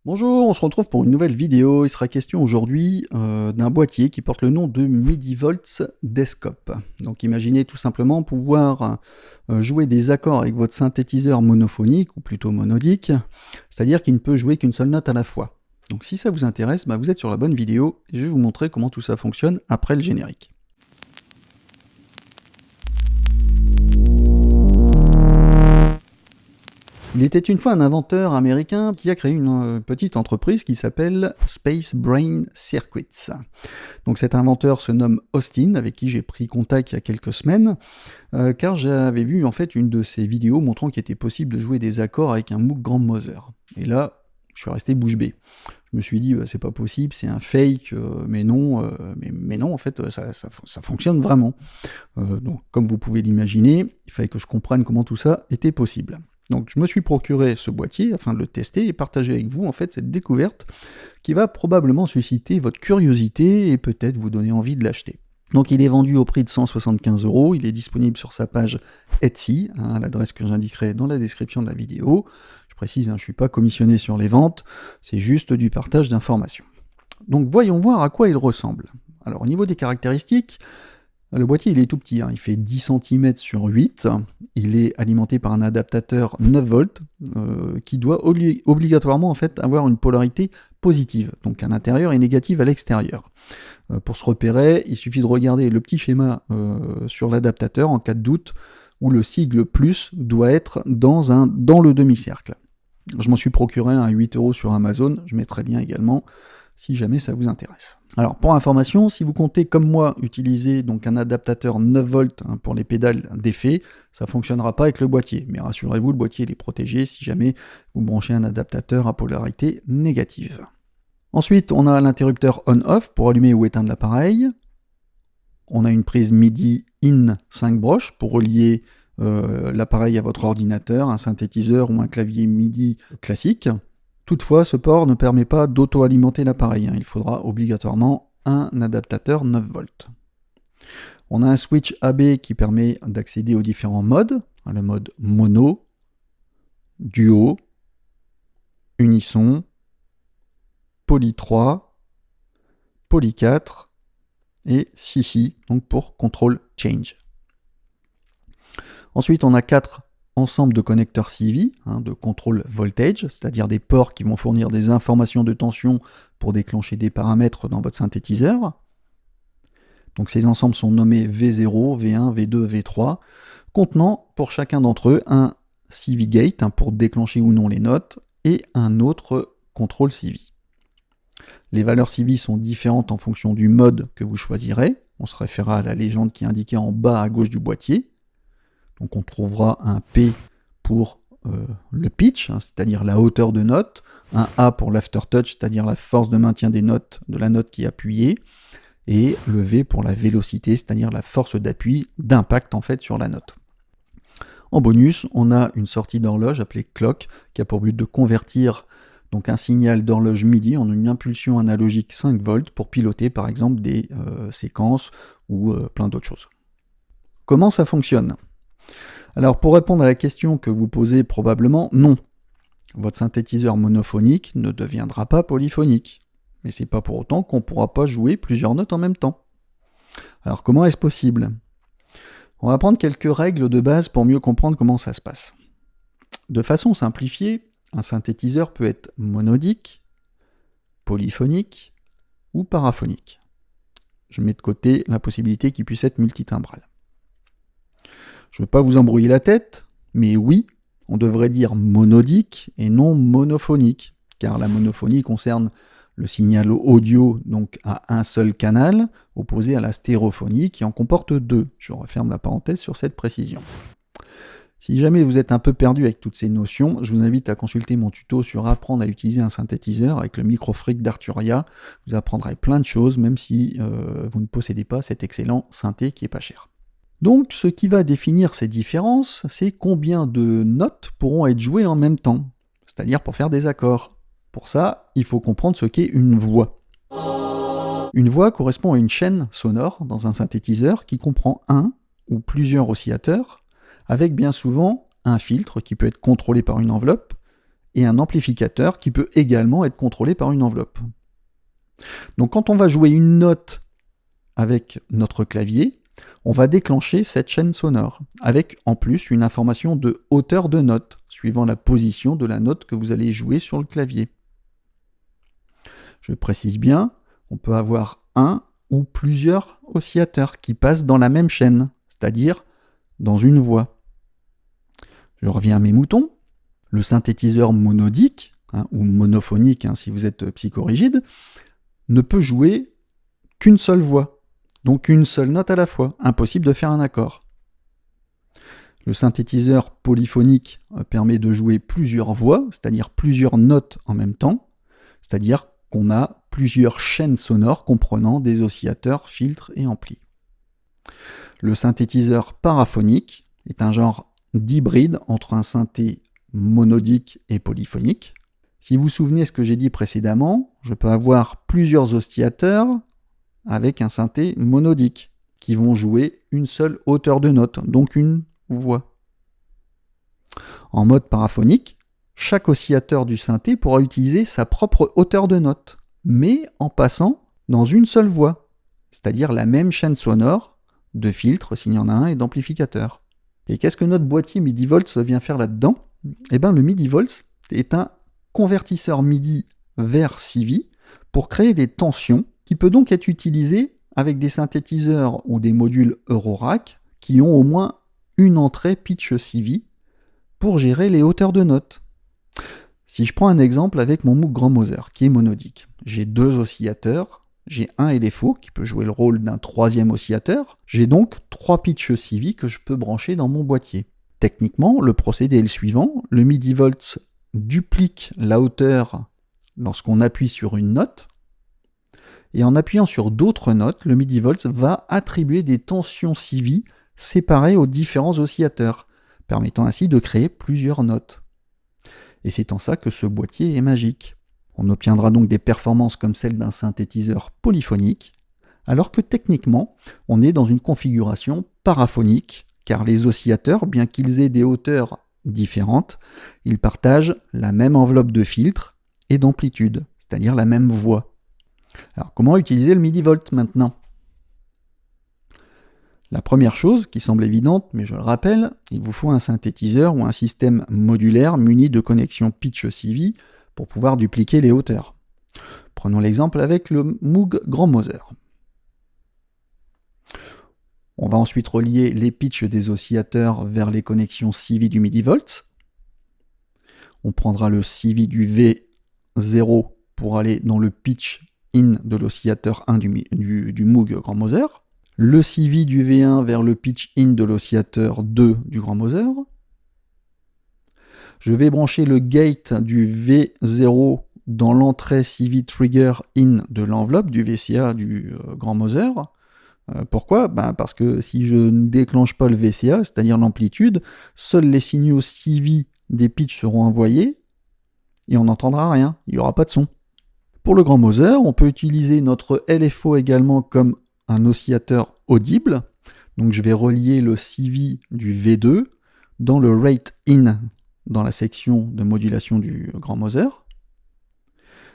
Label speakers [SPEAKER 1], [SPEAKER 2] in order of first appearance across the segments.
[SPEAKER 1] Bonjour, on se retrouve pour une nouvelle vidéo. Il sera question aujourd'hui d'un boîtier qui porte le nom de MIDI-Volts Desktop. Donc imaginez tout simplement pouvoir jouer des accords avec votre synthétiseur monophonique, ou plutôt monodique, c'est-à-dire qu'il ne peut jouer qu'une seule note à la fois. Donc si ça vous intéresse, vous êtes sur la bonne vidéo et je vais vous montrer comment tout ça fonctionne après le générique. Il était une fois un inventeur américain qui a créé une petite entreprise qui s'appelle Space Brain Circuits. Donc cet inventeur se nomme Austin, avec qui j'ai pris contact il y a quelques semaines, car j'avais vu en fait une de ses vidéos montrant qu'il était possible de jouer des accords avec un Moog Grand Mother. Et là, je suis resté bouche bée. Je me suis dit, c'est pas possible, c'est un fake, mais non, en fait, ça fonctionne vraiment. Donc, comme vous pouvez l'imaginer, il fallait que je comprenne comment tout ça était possible. Donc je me suis procuré ce boîtier afin de le tester et partager avec vous en fait cette découverte qui va probablement susciter votre curiosité et peut-être vous donner envie de l'acheter. Donc il est vendu au prix de 175 €, il est disponible sur sa page Etsy, à l'adresse que j'indiquerai dans la description de la vidéo. Je précise, je ne suis pas commissionné sur les ventes, c'est juste du partage d'informations. Donc voyons voir à quoi il ressemble. Alors au niveau des caractéristiques, le boîtier il est tout petit, il fait 10 cm sur 8, il est alimenté par un adaptateur 9 volts qui doit obligatoirement en fait avoir une polarité positive, donc à l'intérieur et négative à l'extérieur. Pour se repérer, il suffit de regarder le petit schéma sur l'adaptateur en cas de doute où le sigle plus doit être dans le demi-cercle. Je m'en suis procuré un à 8 € sur Amazon, je mettrai bien également si jamais ça vous intéresse. Alors pour information, si vous comptez comme moi utiliser donc un adaptateur 9 volts pour les pédales d'effet, ça ne fonctionnera pas avec le boîtier. Mais rassurez-vous, le boîtier il est protégé si jamais vous branchez un adaptateur à polarité négative. Ensuite, on a l'interrupteur on-off pour allumer ou éteindre l'appareil. On a une prise MIDI in 5 broches pour relier l'appareil à votre ordinateur, un synthétiseur ou un clavier MIDI classique. Toutefois, ce port ne permet pas d'auto-alimenter l'appareil, il faudra obligatoirement un adaptateur 9 volts. On a un switch AB qui permet d'accéder aux différents modes, le mode mono, duo, unisson, poly 3, poly 4 et CC, donc pour control change. Ensuite, on a 4 ensemble de connecteurs CV, de contrôle voltage, c'est-à-dire des ports qui vont fournir des informations de tension pour déclencher des paramètres dans votre synthétiseur. Donc ces ensembles sont nommés V0, V1, V2, V3, contenant pour chacun d'entre eux un CV gate pour déclencher ou non les notes, et un autre contrôle CV. Les valeurs CV sont différentes en fonction du mode que vous choisirez. On se référera à la légende qui est indiquée en bas à gauche du boîtier. Donc on trouvera un P pour le pitch, c'est-à-dire la hauteur de note, un A pour l'aftertouch, c'est-à-dire la force de maintien des notes, de la note qui est appuyée, et le V pour la vélocité, c'est-à-dire la force d'appui, d'impact en fait sur la note. En bonus, on a une sortie d'horloge appelée clock, qui a pour but de convertir donc un signal d'horloge MIDI en une impulsion analogique 5 volts pour piloter par exemple des séquences ou plein d'autres choses. Comment ça fonctionne ? Alors pour répondre à la question que vous posez probablement, non. Votre synthétiseur monophonique ne deviendra pas polyphonique. Mais c'est pas pour autant qu'on ne pourra pas jouer plusieurs notes en même temps. Alors comment est-ce possible ? On va prendre quelques règles de base pour mieux comprendre comment ça se passe. De façon simplifiée, un synthétiseur peut être monodique, polyphonique ou paraphonique. Je mets de côté la possibilité qu'il puisse être multitimbral. Je ne veux pas vous embrouiller la tête, mais oui, on devrait dire monodique et non monophonique, car la monophonie concerne le signal audio donc à un seul canal, opposé à la stéréophonie qui en comporte 2. Je referme la parenthèse sur cette précision. Si jamais vous êtes un peu perdu avec toutes ces notions, je vous invite à consulter mon tuto sur apprendre à utiliser un synthétiseur avec le Microfreak d'Arturia. Vous apprendrez plein de choses, même si vous ne possédez pas cet excellent synthé qui est pas cher. Donc, ce qui va définir ces différences, c'est combien de notes pourront être jouées en même temps, c'est-à-dire pour faire des accords. Pour ça, il faut comprendre ce qu'est une voix. Une voix correspond à une chaîne sonore dans un synthétiseur qui comprend un ou plusieurs oscillateurs, avec bien souvent un filtre qui peut être contrôlé par une enveloppe, et un amplificateur qui peut également être contrôlé par une enveloppe. Donc quand on va jouer une note avec notre clavier, on va déclencher cette chaîne sonore, avec en plus une information de hauteur de note, suivant la position de la note que vous allez jouer sur le clavier. Je précise bien, on peut avoir un ou plusieurs oscillateurs qui passent dans la même chaîne, c'est-à-dire dans une voix. Je reviens à mes moutons. Le synthétiseur monodique, ou monophonique si vous êtes psychorigide, ne peut jouer qu'une seule voix, donc une seule note à la fois, impossible de faire un accord. Le synthétiseur polyphonique permet de jouer plusieurs voix, c'est-à-dire plusieurs notes en même temps, c'est-à-dire qu'on a plusieurs chaînes sonores comprenant des oscillateurs, filtres et amplis. Le synthétiseur paraphonique est un genre d'hybride entre un synthé monodique et polyphonique. Si vous vous souvenez ce que j'ai dit précédemment, je peux avoir plusieurs oscillateurs avec un synthé monodique qui vont jouer une seule hauteur de note, donc une voix. En mode paraphonique, chaque oscillateur du synthé pourra utiliser sa propre hauteur de note, mais en passant dans une seule voix, c'est-à-dire la même chaîne sonore de filtres s'il y en a un et d'amplificateurs. Et qu'est-ce que notre boîtier MIDI-Volts vient faire là-dedans ? Eh bien, le MIDI-Volts est un convertisseur MIDI vers CV pour créer des tensions qui peut donc être utilisé avec des synthétiseurs ou des modules Eurorack qui ont au moins une entrée pitch CV pour gérer les hauteurs de notes. Si je prends un exemple avec mon Moog Grand Moser qui est monodique, j'ai deux oscillateurs, j'ai un LFO qui peut jouer le rôle d'un troisième oscillateur, j'ai donc trois pitch CV que je peux brancher dans mon boîtier. Techniquement, le procédé est le suivant, le MIDI-Volts duplique la hauteur lorsqu'on appuie sur une note, et en appuyant sur d'autres notes, le MIDI-Volts va attribuer des tensions CV séparées aux différents oscillateurs, permettant ainsi de créer plusieurs notes. Et c'est en ça que ce boîtier est magique. On obtiendra donc des performances comme celles d'un synthétiseur polyphonique, alors que techniquement, on est dans une configuration paraphonique, car les oscillateurs, bien qu'ils aient des hauteurs différentes, ils partagent la même enveloppe de filtres et d'amplitude, c'est-à-dire la même voix. Alors comment utiliser le MIDI-Volt maintenant ? La première chose, qui semble évidente, mais je le rappelle, il vous faut un synthétiseur ou un système modulaire muni de connexion pitch-CV pour pouvoir dupliquer les hauteurs. Prenons l'exemple avec le Moog Grand Moser. On va ensuite relier les pitchs des oscillateurs vers les connexions CV du MIDI-Volts. On prendra le CV du V0 pour aller dans le pitch in de l'oscillateur 1 du Moog Grand Moser. Le CV du V1 vers le pitch in de l'oscillateur 2 du Grand Moser. Je vais brancher le gate du V0 dans l'entrée CV trigger in de l'enveloppe du VCA du Grand Moser. Pourquoi ? Parce que si je ne déclenche pas le VCA, c'est-à-dire l'amplitude, seuls les signaux CV des pitchs seront envoyés et on n'entendra rien, il n'y aura pas de son. Pour le Grand Moser, on peut utiliser notre LFO également comme un oscillateur audible. Donc je vais relier le CV du V2 dans le rate in dans la section de modulation du Grand Moser.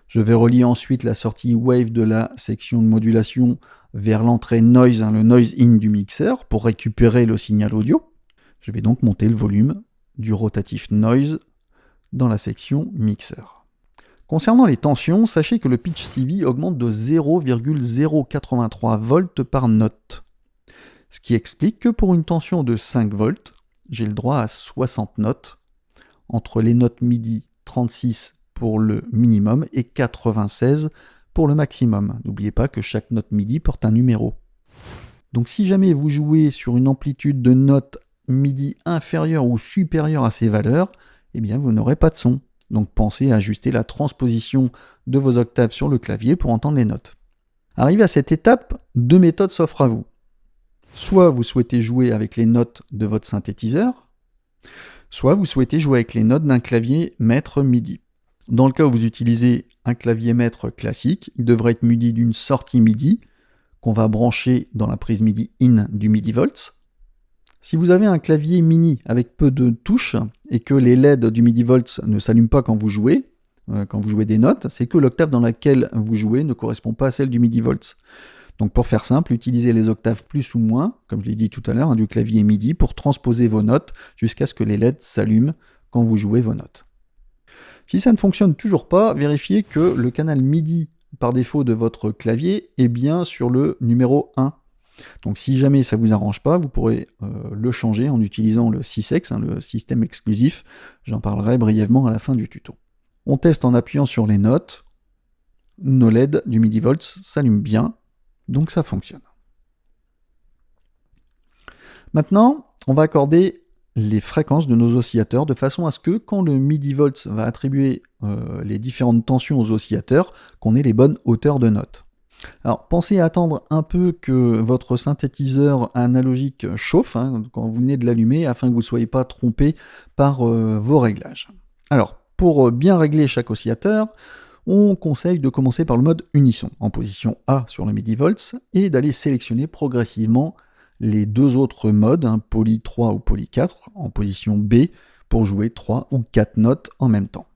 [SPEAKER 1] Je vais relier ensuite la sortie wave de la section de modulation vers l'entrée noise, le noise in du mixeur pour récupérer le signal audio. Je vais donc monter le volume du rotatif noise dans la section mixeur. Concernant les tensions, sachez que le pitch CV augmente de 0,083 volts par note. Ce qui explique que pour une tension de 5 volts, j'ai le droit à 60 notes, entre les notes MIDI 36 pour le minimum et 96 pour le maximum. N'oubliez pas que chaque note MIDI porte un numéro. Donc si jamais vous jouez sur une amplitude de notes MIDI inférieure ou supérieure à ces valeurs, eh bien vous n'aurez pas de son. Donc pensez à ajuster la transposition de vos octaves sur le clavier pour entendre les notes. Arrivé à cette étape, deux méthodes s'offrent à vous. Soit vous souhaitez jouer avec les notes de votre synthétiseur, soit vous souhaitez jouer avec les notes d'un clavier maître MIDI. Dans le cas où vous utilisez un clavier maître classique, il devrait être muni d'une sortie MIDI qu'on va brancher dans la prise MIDI in du MIDI-Volts. Si vous avez un clavier MIDI avec peu de touches et que les LED du MIDI-Volt ne s'allument pas quand vous jouez des notes, c'est que l'octave dans laquelle vous jouez ne correspond pas à celle du MIDI-Volt. Donc pour faire simple, utilisez les octaves plus ou moins, comme je l'ai dit tout à l'heure, du clavier MIDI pour transposer vos notes jusqu'à ce que les LED s'allument quand vous jouez vos notes. Si ça ne fonctionne toujours pas, vérifiez que le canal MIDI par défaut de votre clavier est bien sur le numéro 1. Donc si jamais ça ne vous arrange pas, vous pourrez le changer en utilisant le SysEx, le système exclusif. J'en parlerai brièvement à la fin du tuto. On teste en appuyant sur les notes. Nos LED du MIDI-Volt s'allument bien, donc ça fonctionne. Maintenant, on va accorder les fréquences de nos oscillateurs de façon à ce que quand le MIDI-Volt va attribuer les différentes tensions aux oscillateurs, qu'on ait les bonnes hauteurs de notes. Alors pensez à attendre un peu que votre synthétiseur analogique chauffe quand vous venez de l'allumer afin que vous ne soyez pas trompé par vos réglages. Alors pour bien régler chaque oscillateur, on conseille de commencer par le mode unisson en position A sur le MIDI-Volt et d'aller sélectionner progressivement les deux autres modes, poly 3 ou poly 4, en position B pour jouer 3 ou 4 notes en même temps.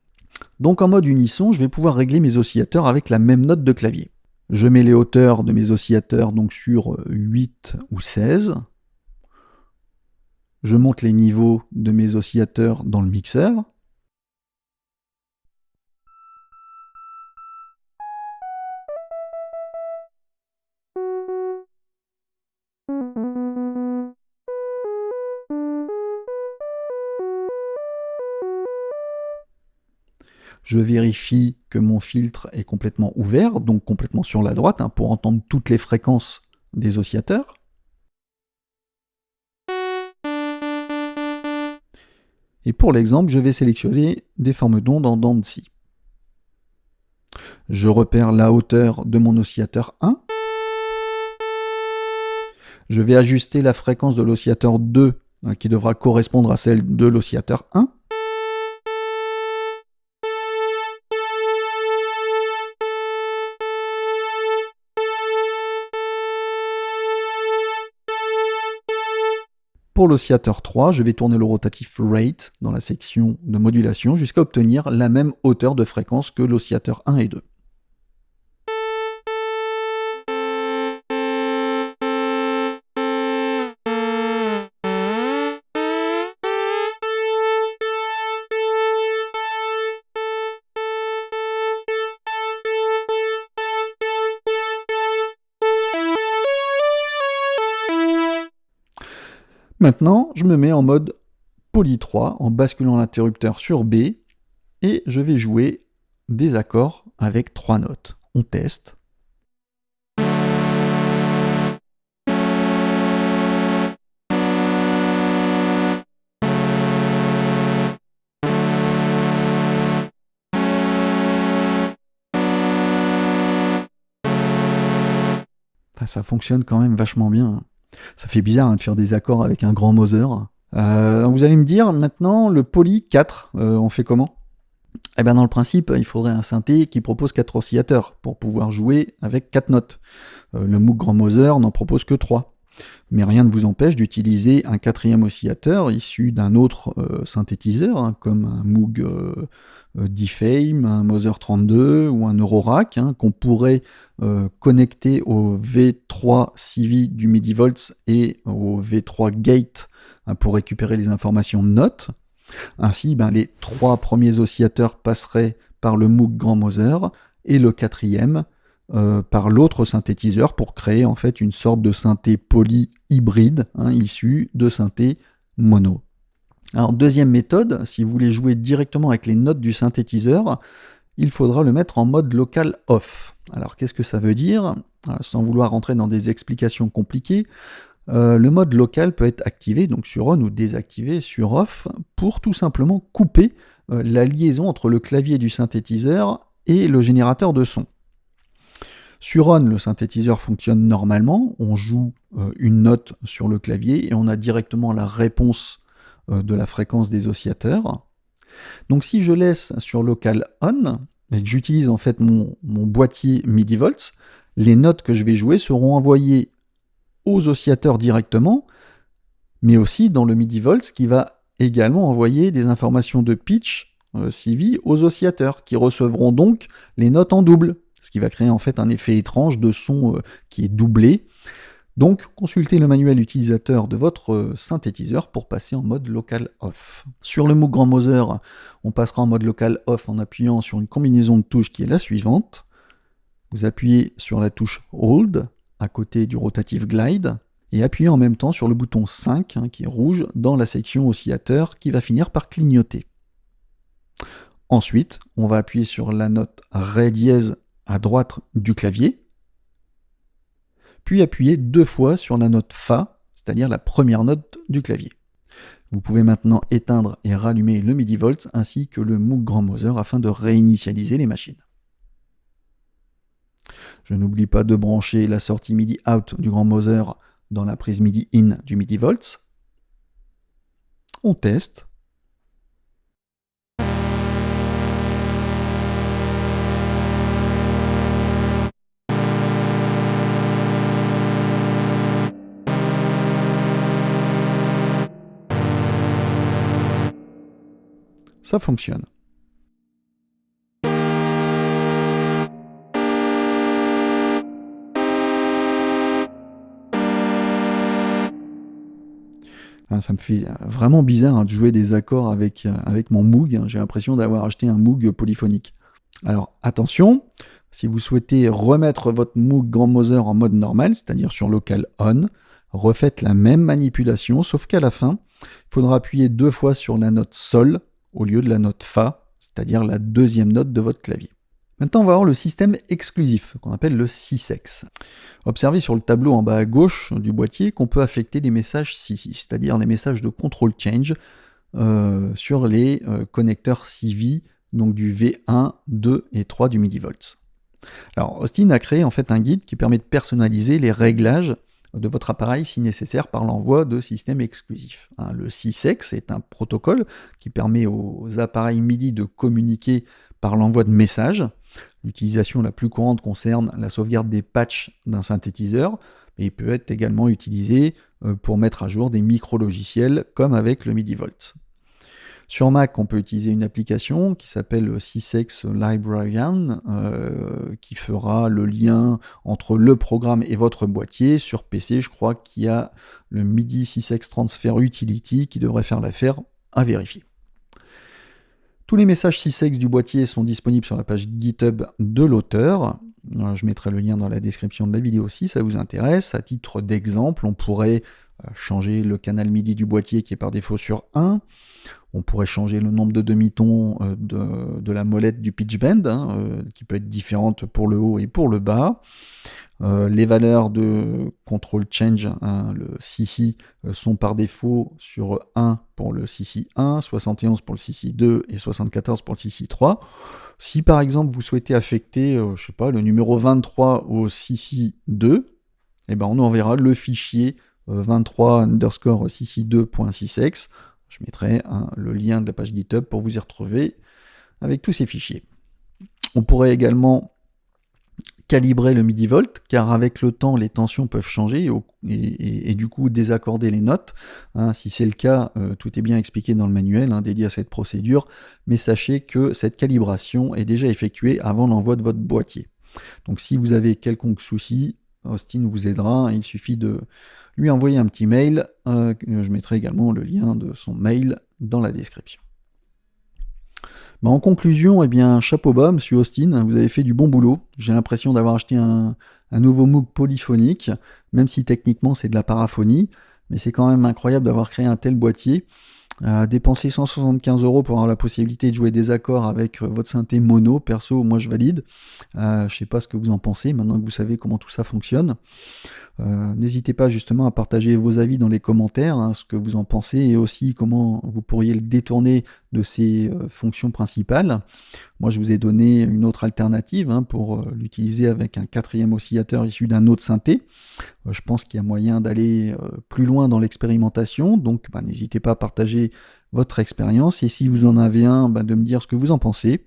[SPEAKER 1] Donc en mode unisson, je vais pouvoir régler mes oscillateurs avec la même note de clavier. Je mets les hauteurs de mes oscillateurs donc sur 8 ou 16. Je monte les niveaux de mes oscillateurs dans le mixeur. Je vérifie que mon filtre est complètement ouvert, donc complètement sur la droite, pour entendre toutes les fréquences des oscillateurs. Et pour l'exemple, je vais sélectionner des formes d'ondes en dents de scie. Je repère la hauteur de mon oscillateur 1. Je vais ajuster la fréquence de l'oscillateur 2, qui devra correspondre à celle de l'oscillateur 1. Pour l'oscillateur 3, je vais tourner le rotatif rate dans la section de modulation jusqu'à obtenir la même hauteur de fréquence que l'oscillateur 1 et 2. Maintenant, je me mets en mode poly 3 en basculant l'interrupteur sur B et je vais jouer des accords avec 3 notes. On teste. Ça fonctionne quand même vachement bien. Ça fait bizarre de faire des accords avec un grand Moser. Vous allez me dire, maintenant, le poly 4, on fait comment ? Eh bien, dans le principe, il faudrait un synthé qui propose 4 oscillateurs pour pouvoir jouer avec 4 notes. Le Moog Grand Moser n'en propose que 3. Mais rien ne vous empêche d'utiliser un quatrième oscillateur issu d'un autre synthétiseur, comme un Moog D-Fame, un Moser 32 ou un Eurorack, qu'on pourrait connecter au V3 CV du MIDI-Volt et au V3 Gate pour récupérer les informations de notes. Ainsi, les 3 premiers oscillateurs passeraient par le Moog Grand Moser et le quatrième par l'autre synthétiseur pour créer en fait une sorte de synthé poly hybride issu de synthé mono. Alors deuxième méthode, si vous voulez jouer directement avec les notes du synthétiseur, il faudra le mettre en mode local off. Alors qu'est-ce que ça veut dire ? Sans vouloir rentrer dans des explications compliquées, le mode local peut être activé donc sur on ou désactivé sur off pour tout simplement couper la liaison entre le clavier du synthétiseur et le générateur de son. Sur on, le synthétiseur fonctionne normalement, on joue une note sur le clavier et on a directement la réponse de la fréquence des oscillateurs. Donc si je laisse sur local on et que j'utilise en fait mon boîtier MIDI-Volt, les notes que je vais jouer seront envoyées aux oscillateurs directement, mais aussi dans le MIDI Volts qui va également envoyer des informations de pitch CV aux oscillateurs, qui recevront donc les notes en double, ce qui va créer en fait un effet étrange de son qui est doublé. Donc, consultez le manuel utilisateur de votre synthétiseur pour passer en mode local off. Sur le Moog Grand Mother, on passera en mode local off en appuyant sur une combinaison de touches qui est la suivante. Vous appuyez sur la touche Hold à côté du rotative glide et appuyez en même temps sur le bouton 5 qui est rouge dans la section oscillateur qui va finir par clignoter. Ensuite, on va appuyer sur la note Ré dièse à droite du clavier, puis appuyer 2 fois sur la note Fa, c'est-à-dire la première note du clavier. Vous pouvez maintenant éteindre et rallumer le MIDI Volts ainsi que le Moog Grand Mother afin de réinitialiser les machines. Je n'oublie pas de brancher la sortie MIDI Out du Grand Mother dans la prise MIDI In du MIDI Volts. On teste. Ça fonctionne. Ça me fait vraiment bizarre de jouer des accords avec mon Moog. J'ai l'impression d'avoir acheté un Moog polyphonique. Alors attention, si vous souhaitez remettre votre Moog Grand Mother en mode normal, c'est-à-dire sur local on, refaites la même manipulation, sauf qu'à la fin, il faudra appuyer 2 fois sur la note Sol au lieu de la note Fa, c'est-à-dire la deuxième note de votre clavier. Maintenant, on va voir le système exclusif, qu'on appelle le Sysex. Observez sur le tableau en bas à gauche du boîtier qu'on peut affecter des messages CC, c'est-à-dire des messages de control change sur les connecteurs CV, donc du V1, 2 et 3 du MIDI Volts. Alors, Austin a créé en fait un guide qui permet de personnaliser les réglages de votre appareil si nécessaire par l'envoi de systèmes exclusifs. Le Sysex est un protocole qui permet aux appareils MIDI de communiquer par l'envoi de messages. L'utilisation la plus courante concerne la sauvegarde des patchs d'un synthétiseur, mais il peut être également utilisé pour mettre à jour des micro-logiciels comme avec le MIDI Volts. Sur Mac, on peut utiliser une application qui s'appelle Sysex Librarian, qui fera le lien entre le programme et votre boîtier. Sur PC, je crois qu'il y a le MIDI Sysex Transfer Utility qui devrait faire l'affaire, à vérifier. Tous les messages Sysex du boîtier sont disponibles sur la page GitHub de l'auteur. Je mettrai le lien dans la description de la vidéo si ça vous intéresse. À titre d'exemple, on pourrait changer le canal MIDI du boîtier qui est par défaut sur 1. On pourrait changer le nombre de demi-tons de la molette du pitch bend, qui peut être différente pour le haut et pour le bas. Les valeurs de control change, le CC, sont par défaut sur 1 pour le CC 1, 71 pour le CC 2 et 74 pour le CC 3. Si par exemple vous souhaitez affecter je sais pas, le numéro 23 au CC 2, eh ben on enverra le fichier 23_cc2.sysex. Je mettrai le lien de la page GitHub pour vous y retrouver avec tous ces fichiers. On pourrait également calibrer le MIDI Volt, car avec le temps, les tensions peuvent changer et du coup désaccorder les notes. Si c'est le cas, tout est bien expliqué dans le manuel dédié à cette procédure, mais sachez que cette calibration est déjà effectuée avant l'envoi de votre boîtier. Donc si vous avez quelconque souci, Austin vous aidera, il suffit de lui envoyer un petit mail, je mettrai également le lien de son mail dans la description. En conclusion, chapeau bas, monsieur Austin, vous avez fait du bon boulot. J'ai l'impression d'avoir acheté un nouveau Moog polyphonique, même si techniquement c'est de la paraphonie, mais c'est quand même incroyable d'avoir créé un tel boîtier. Dépenser 175 € pour avoir la possibilité de jouer des accords avec votre synthé mono, perso, moi je valide. Je sais pas ce que vous en pensez, maintenant que vous savez comment tout ça fonctionne. N'hésitez pas justement à partager vos avis dans les commentaires, ce que vous en pensez, et aussi comment vous pourriez le détourner de ses fonctions principales. Moi je vous ai donné une autre alternative pour l'utiliser avec un 4e oscillateur issu d'un autre synthé. Je pense qu'il y a moyen d'aller plus loin dans l'expérimentation, donc n'hésitez pas à partager votre expérience, et si vous en avez un, de me dire ce que vous en pensez.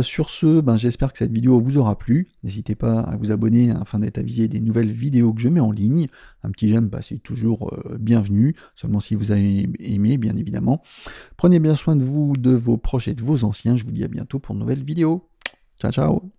[SPEAKER 1] Sur ce, j'espère que cette vidéo vous aura plu. N'hésitez pas à vous abonner afin d'être avisé des nouvelles vidéos que je mets en ligne. Un petit j'aime, c'est toujours bienvenu, seulement si vous avez aimé, bien évidemment. Prenez bien soin de vous, de vos proches et de vos anciens. Je vous dis à bientôt pour une nouvelle vidéo. Ciao, ciao!